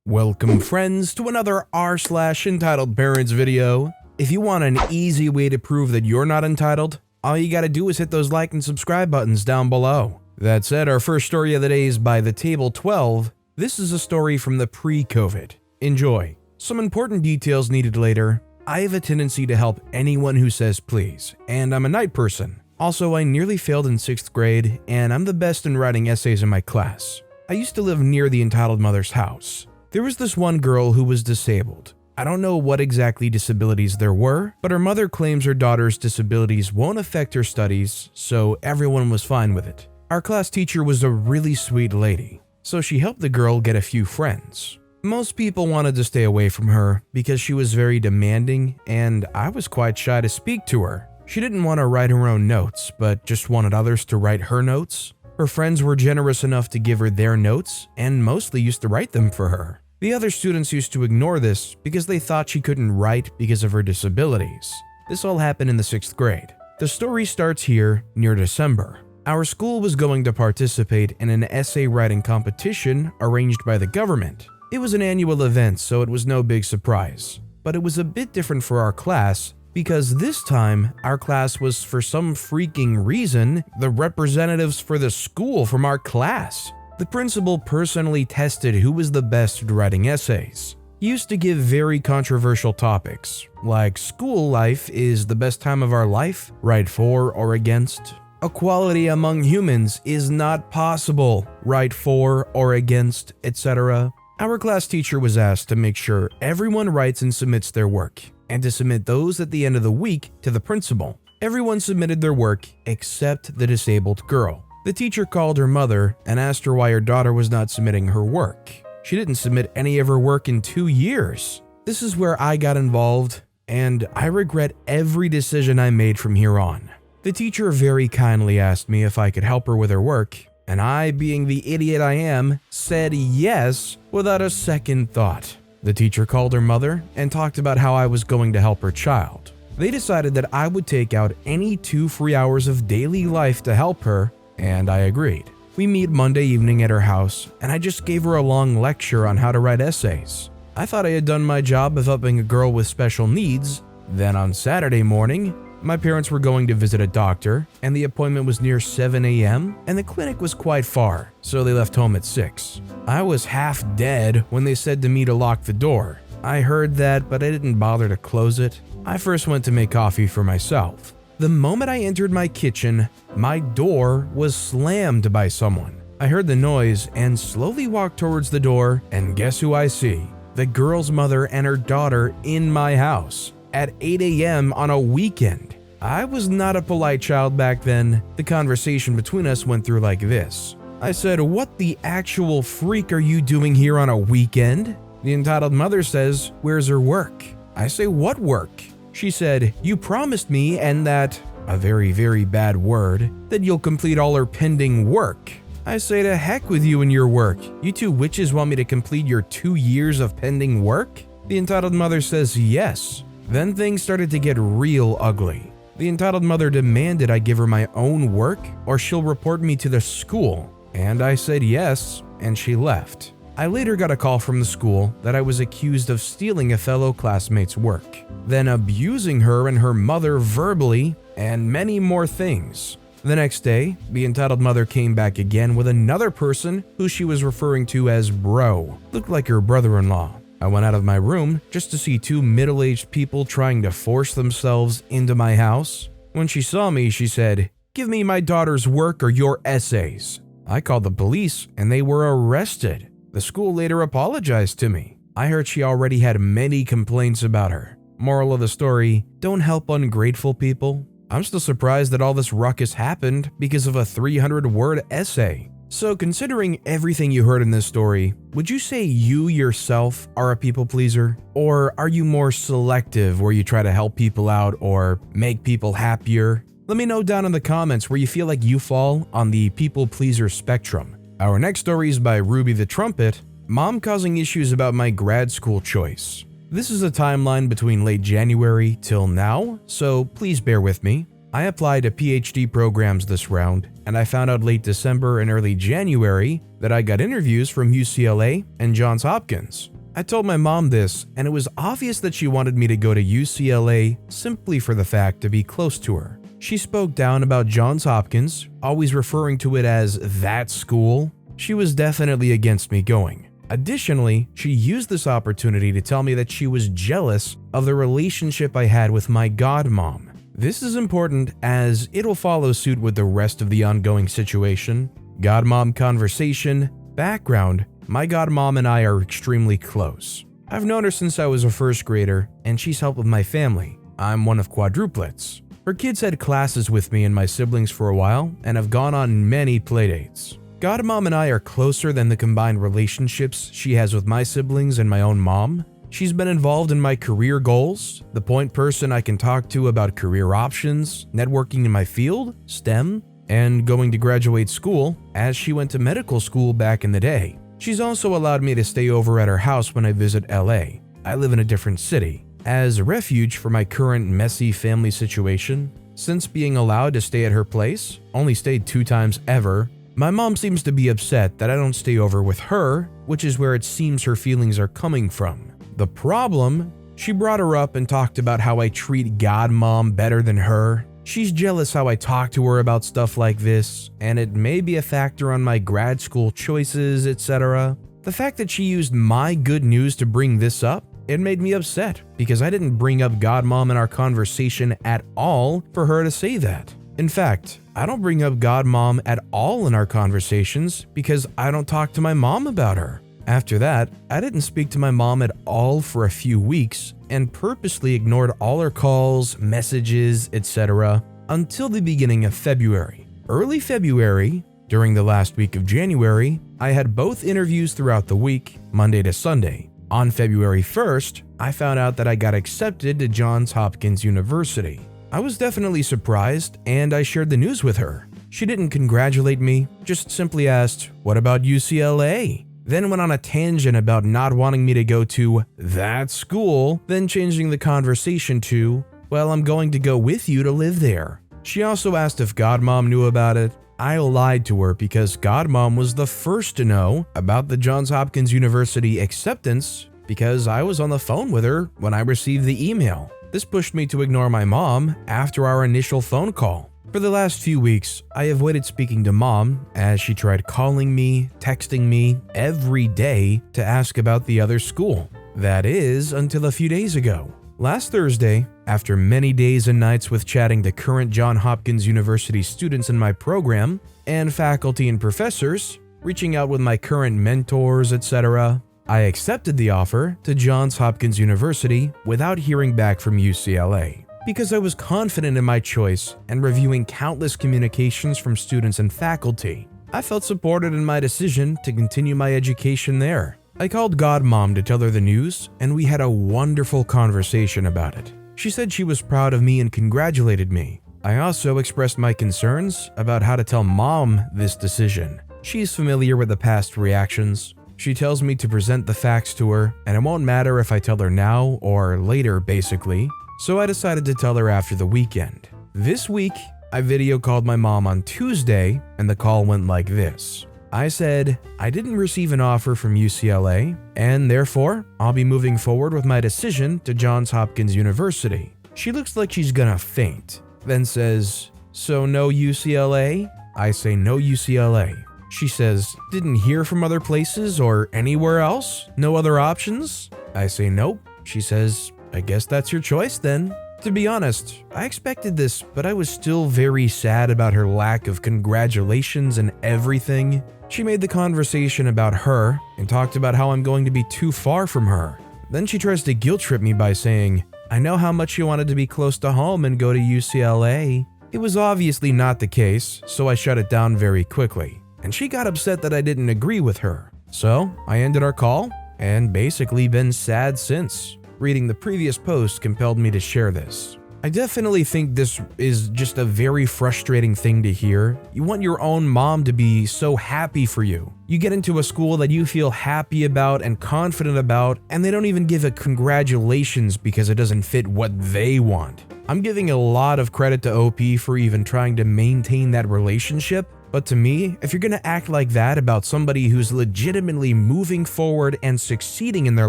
Welcome friends to another r/EntitledParents video. If you want an easy way to prove that you're not entitled, all you gotta do is hit those like and subscribe buttons down below. That said, our first story of the day is by the Table 12. This is a story from the pre-COVID. Enjoy. Some important details needed later. I have a tendency to help anyone who says please, and I'm a night person. Also, I nearly failed in 6th grade, and I'm the best in writing essays in my class. I used to live near the entitled mother's house. There was this one girl who was disabled. I don't know what exactly disabilities there were, but her mother claims her daughter's disabilities won't affect her studies, so everyone was fine with it. Our class teacher was a really sweet lady, so she helped the girl get a few friends. Most people wanted to stay away from her because she was very demanding, and I was quite shy to speak to her. She didn't want to write her own notes, but just wanted others to write her notes. Her friends were generous enough to give her their notes and mostly used to write them for her. The other students used to ignore this because they thought she couldn't write because of her disabilities. This all happened in the 6th grade. The story starts here near December. Our school was going to participate in an essay writing competition arranged by the government. It was an annual event, so it was no big surprise. But it was a bit different for our class because this time our class was, for some freaking reason, the representatives for the school from our class. The principal personally tested who was the best at writing essays. He used to give very controversial topics, like school life is the best time of our life, write for or against. Equality among humans is not possible, write for or against, etc. Our class teacher was asked to make sure everyone writes and submits their work, and to submit those at the end of the week to the principal. Everyone submitted their work except the disabled girl. The teacher called her mother and asked her why her daughter was not submitting her work. She didn't submit any of her work in 2 years. This is where I got involved, and I regret every decision I made from here on. The teacher very kindly asked me if I could help her with her work, and I, being the idiot I am, said yes without a second thought. The teacher called her mother and talked about how I was going to help her child. They decided that I would take out any 2 free hours of daily life to help her, and I agreed. We meet Monday evening at her house, and I just gave her a long lecture on how to write essays. I thought I had done my job of helping a girl with special needs. Then on Saturday morning, my parents were going to visit a doctor, and the appointment was near 7 a.m., and the clinic was quite far, so they left home at 6. I was half dead when they said to me to lock the door. I heard that, but I didn't bother to close it. I first went to make coffee for myself. The moment I entered my kitchen, my door was slammed by someone. I heard the noise and slowly walked towards the door, and guess who I see? The girl's mother and her daughter in my house at 8 a.m. on a weekend. I was not a polite child back then. The conversation between us went through like this. I said, "What the actual freak are you doing here on a weekend?" The entitled mother says, "Where's her work?" I say, "What work?" She said, "You promised me and that," a very, very bad word, "that you'll complete all her pending work." I say, "To heck with you and your work. You 2 witches want me to complete your 2 years of pending work?" The entitled mother says yes. Then things started to get real ugly. The entitled mother demanded I give her my own work or she'll report me to the school. And I said yes, and she left. I later got a call from the school that I was accused of stealing a fellow classmate's work, then abusing her and her mother verbally, and many more things. The next day, the entitled mother came back again with another person who she was referring to as bro. Looked like her brother-in-law. I went out of my room just to see 2 middle-aged people trying to force themselves into my house. When she saw me, she said, "Give me my daughter's work or your essays." I called the police and they were arrested. The school later apologized to me. I heard she already had many complaints about her. Moral of the story, don't help ungrateful people. I'm still surprised that all this ruckus happened because of a 300-word essay. So considering everything you heard in this story, would you say you yourself are a people pleaser? Or are you more selective where you try to help people out or make people happier? Let me know down in the comments where you feel like you fall on the people pleaser spectrum. Our next story is by Ruby the Trumpet, Mom causing issues about my grad school choice. This is a timeline between late January till now, so please bear with me. I applied to PhD programs this round, and I found out late December and early January that I got interviews from UCLA and Johns Hopkins. I told my mom this, and it was obvious that she wanted me to go to UCLA simply for the fact to be close to her. She spoke down about Johns Hopkins, always referring to it as that school. She was definitely against me going. Additionally, she used this opportunity to tell me that she was jealous of the relationship I had with my godmom. This is important as it'll follow suit with the rest of the ongoing situation. Godmom conversation, background, my godmom and I are extremely close. I've known her since I was a first grader, and she's helped with my family. I'm one of quadruplets. Her kids had classes with me and my siblings for a while and have gone on many playdates. Godmom and I are closer than the combined relationships she has with my siblings and my own mom. She's been involved in my career goals, the point person I can talk to about career options, networking in my field, STEM, and going to graduate school, as she went to medical school back in the day. She's also allowed me to stay over at her house when I visit LA. I live in a different city, as a refuge for my current messy family situation. Since being allowed to stay at her place, only stayed 2 times ever, my mom seems to be upset that I don't stay over with her, which is where it seems her feelings are coming from. The problem? She brought her up and talked about how I treat godmom better than her. She's jealous how I talk to her about stuff like this, and it may be a factor on my grad school choices, etc. The fact that she used my good news to bring this up, it made me upset because I didn't bring up godmom in our conversation at all for her to say that. In fact, I don't bring up godmom at all in our conversations because I don't talk to my mom about her. After that, I didn't speak to my mom at all for a few weeks and purposely ignored all her calls, messages, etc. until the beginning of February. Early February, during the last week of January, I had both interviews throughout the week, Monday to Sunday. On February 1st, I found out that I got accepted to Johns Hopkins University. I was definitely surprised, and I shared the news with her. She didn't congratulate me, just simply asked, "What about UCLA?" Then went on a tangent about not wanting me to go to that school, then changing the conversation to, "Well, I'm going to go with you to live there." She also asked if godmom knew about it. I lied to her because godmom was the first to know about the Johns Hopkins University acceptance because I was on the phone with her when I received the email. This pushed me to ignore my mom after our initial phone call. For the last few weeks, I avoided speaking to mom as she tried calling me, texting me every day to ask about the other school. That is, until a few days ago. Last Thursday, after many days and nights with chatting to current Johns Hopkins University students in my program and faculty and professors, reaching out with my current mentors, etc., I accepted the offer to Johns Hopkins University without hearing back from UCLA. Because I was confident in my choice and reviewing countless communications from students and faculty, I felt supported in my decision to continue my education there. I called godmom to tell her the news, and we had a wonderful conversation about it. She said she was proud of me and congratulated me. I also expressed my concerns about how to tell mom this decision. She's familiar with the past reactions. She tells me to present the facts to her, and it won't matter if I tell her now or later, basically. So I decided to tell her after the weekend. This week, I video called my mom on Tuesday, and the call went like this. I said, I didn't receive an offer from UCLA, and therefore, I'll be moving forward with my decision to Johns Hopkins University. She looks like she's gonna faint, then says, "So no UCLA?" I say no UCLA. She says, "Didn't hear from other places or anywhere else? No other options?" I say nope. She says, "I guess that's your choice then." To be honest, I expected this, but I was still very sad about her lack of congratulations and everything. She made the conversation about her and talked about how I'm going to be too far from her. Then she tries to guilt trip me by saying, "I know how much you wanted to be close to home and go to UCLA." It was obviously not the case, so I shut it down very quickly. And she got upset that I didn't agree with her. So I ended our call and basically been sad since. Reading the previous post compelled me to share this. I definitely think this is just a very frustrating thing to hear. You want your own mom to be so happy for you. You get into a school that you feel happy about and confident about, and they don't even give a congratulations because it doesn't fit what they want. I'm giving a lot of credit to OP for even trying to maintain that relationship, But to me, if you're gonna act like that about somebody who's legitimately moving forward and succeeding in their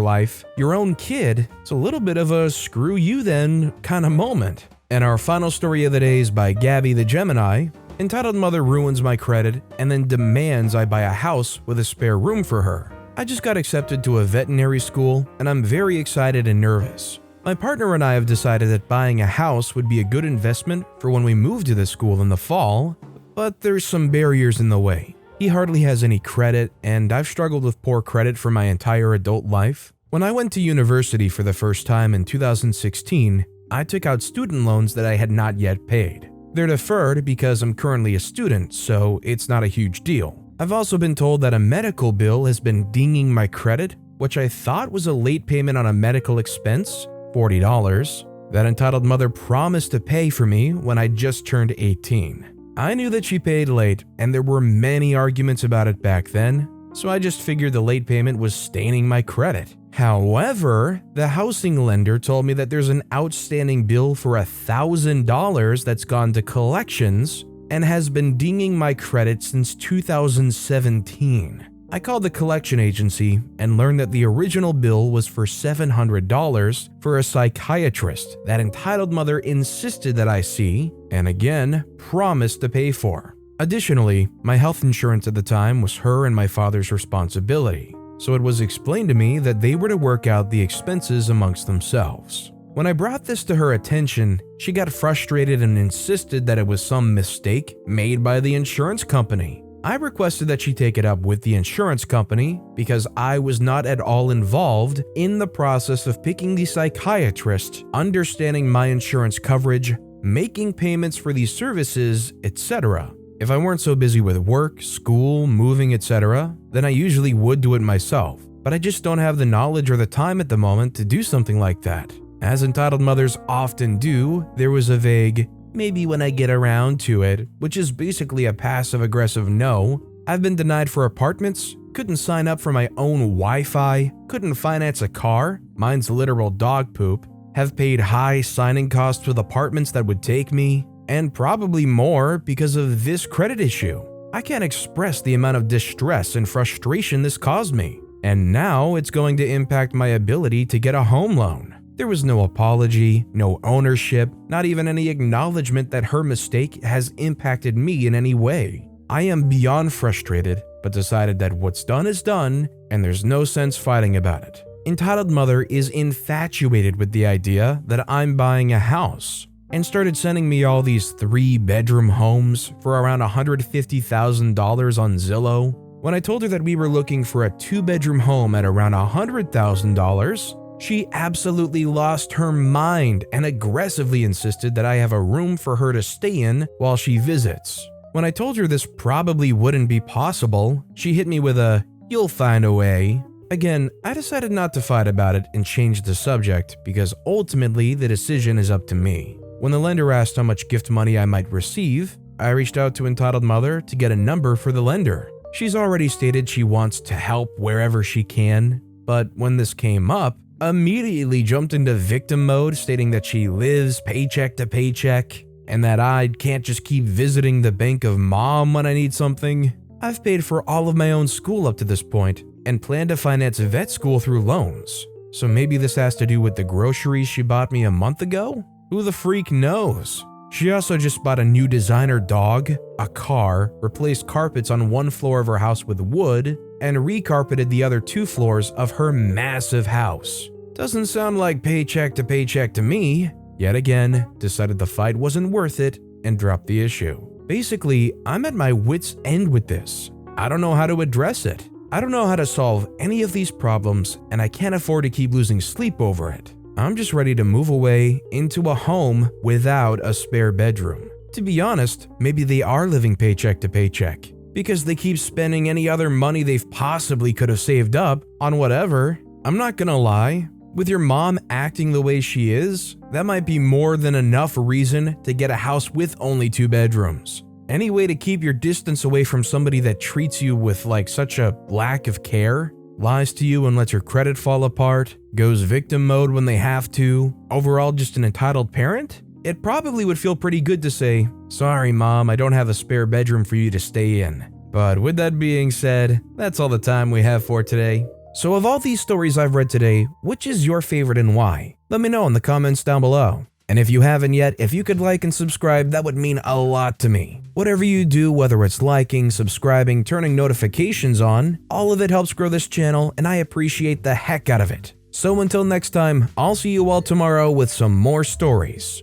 life, your own kid, it's a little bit of a screw you then kind of moment. And our final story of the day is by Gabby the Gemini, entitled Mother Ruins My Credit and Then Demands I Buy a House with a Spare Room for Her. I just got accepted to a veterinary school and I'm very excited and nervous. My partner and I have decided that buying a house would be a good investment for when we move to the school in the fall, but there's some barriers in the way. He hardly has any credit and I've struggled with poor credit for my entire adult life. When I went to university for the first time in 2016, I took out student loans that I had not yet paid. They're deferred because I'm currently a student, so it's not a huge deal. I've also been told that a medical bill has been dinging my credit, which I thought was a late payment on a medical expense, $40, that entitled mother promised to pay for me when I just turned 18. I knew that she paid late, and there were many arguments about it back then, so I just figured the late payment was staining my credit. However, the housing lender told me that there's an outstanding bill for $1,000 that's gone to collections and has been dinging my credit since 2017. I called the collection agency and learned that the original bill was for $700 for a psychiatrist that entitled mother insisted that I see, and again, promised to pay for. Additionally, my health insurance at the time was her and my father's responsibility, so it was explained to me that they were to work out the expenses amongst themselves. When I brought this to her attention, she got frustrated and insisted that it was some mistake made by the insurance company. I requested that she take it up with the insurance company because I was not at all involved in the process of picking the psychiatrist, understanding my insurance coverage, making payments for these services, etc. If I weren't so busy with work, school, moving, etc., then I usually would do it myself, but I just don't have the knowledge or the time at the moment to do something like that. As entitled mothers often do, there was a vague, maybe when I get around to it, which is basically a passive-aggressive no. I've been denied for apartments, couldn't sign up for my own Wi-Fi, couldn't finance a car, mine's literal dog poop, have paid high signing costs with apartments that would take me, and probably more because of this credit issue. I can't express the amount of distress and frustration this caused me, and now it's going to impact my ability to get a home loan. There was no apology, no ownership, not even any acknowledgement that her mistake has impacted me in any way. I am beyond frustrated, but decided that what's done is done, and there's no sense fighting about it. Entitled mother is infatuated with the idea that I'm buying a house, and started sending me all these 3-bedroom homes for around $150,000 on Zillow. When I told her that we were looking for a 2-bedroom home at around $100,000, she absolutely lost her mind and aggressively insisted that I have a room for her to stay in while she visits. When I told her this probably wouldn't be possible, she hit me with a, "You'll find a way." Again, I decided not to fight about it and change the subject because ultimately the decision is up to me. When the lender asked how much gift money I might receive, I reached out to entitled mother to get a number for the lender. She's already stated she wants to help wherever she can, but when this came up, immediately jumped into victim mode, stating that she lives paycheck to paycheck and that I can't just keep visiting the bank of mom when I need something. I've paid for all of my own school up to this point and plan to finance vet school through loans. So maybe this has to do with the groceries she bought me a month ago? Who the freak knows? She also just bought a new designer dog, a car, replaced carpets on one floor of her house with wood, and recarpeted the other 2 floors of her massive house. Doesn't sound like paycheck to paycheck to me. Yet again, decided the fight wasn't worth it and dropped the issue. Basically, I'm at my wit's end with this. I don't know how to address it. I don't know how to solve any of these problems, and I can't afford to keep losing sleep over it. I'm just ready to move away into a home without a spare bedroom. To be honest, maybe they are living paycheck to paycheck because they keep spending any other money they've possibly could have saved up on whatever. I'm not gonna lie, with your mom acting the way she is, that might be more than enough reason to get a house with only 2 bedrooms. Any way to keep your distance away from somebody that treats you with such a lack of care, lies to you and lets your credit fall apart, goes victim mode when they have to, overall just an entitled parent? it probably would feel pretty good to say, "Sorry, Mom, I don't have a spare bedroom for you to stay in." But with that being said, that's all the time we have for today. So of all these stories I've read today, which is your favorite and why? Let me know in the comments down below. And if you haven't yet, if you could like and subscribe, that would mean a lot to me. Whatever you do, whether it's liking, subscribing, turning notifications on, all of it helps grow this channel, and I appreciate the heck out of it. So until next time, I'll see you all tomorrow with some more stories.